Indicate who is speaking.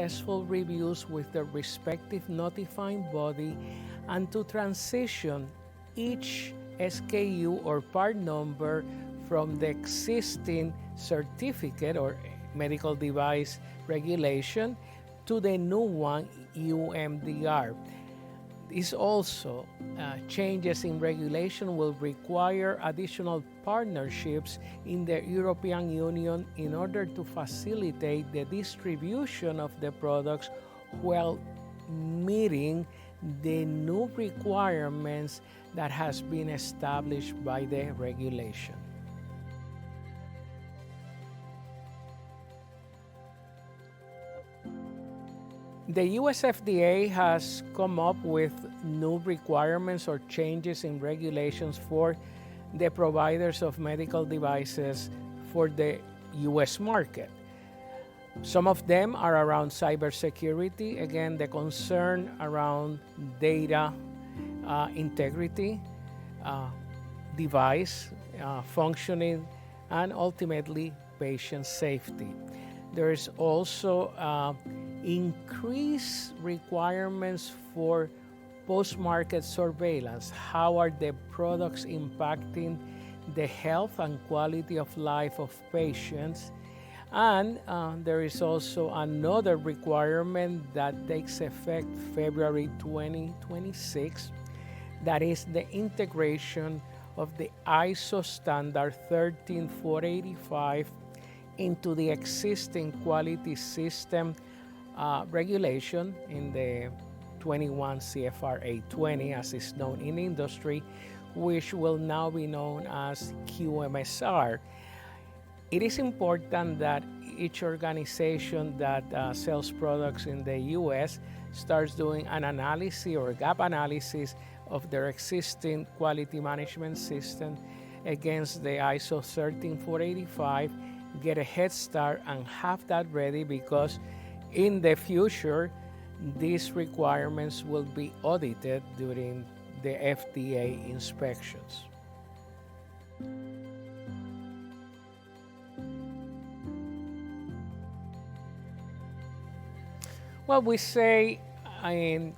Speaker 1: successful reviews with the respective notifying body and to transition each SKU or part number from the existing certificate or medical device regulation to the new one, EU MDR. This also changes in regulation will require additional partnerships in the European Union in order to facilitate the distribution of the products while meeting the new requirements that has been established by the regulation. The US FDA has come up with new requirements or changes in regulations for the providers of medical devices for the US market. Some of them are around cybersecurity, again, the concern around data integrity, device functioning, and ultimately patient safety. There is also increased requirements for post-market surveillance. How are the products impacting the health and quality of life of patients? And there is also another requirement that takes effect February 2026, that is the integration of the ISO standard 13485 into the existing quality system regulation in the 21 CFR 820, as is known in industry, which will now be known as QMSR. It is important that each organization that sells products in the US starts doing an analysis or gap analysis of their existing quality management system against the ISO 13485, get a head start and have that ready, because in the future, these requirements will be audited during the FDA inspections. Well, we say in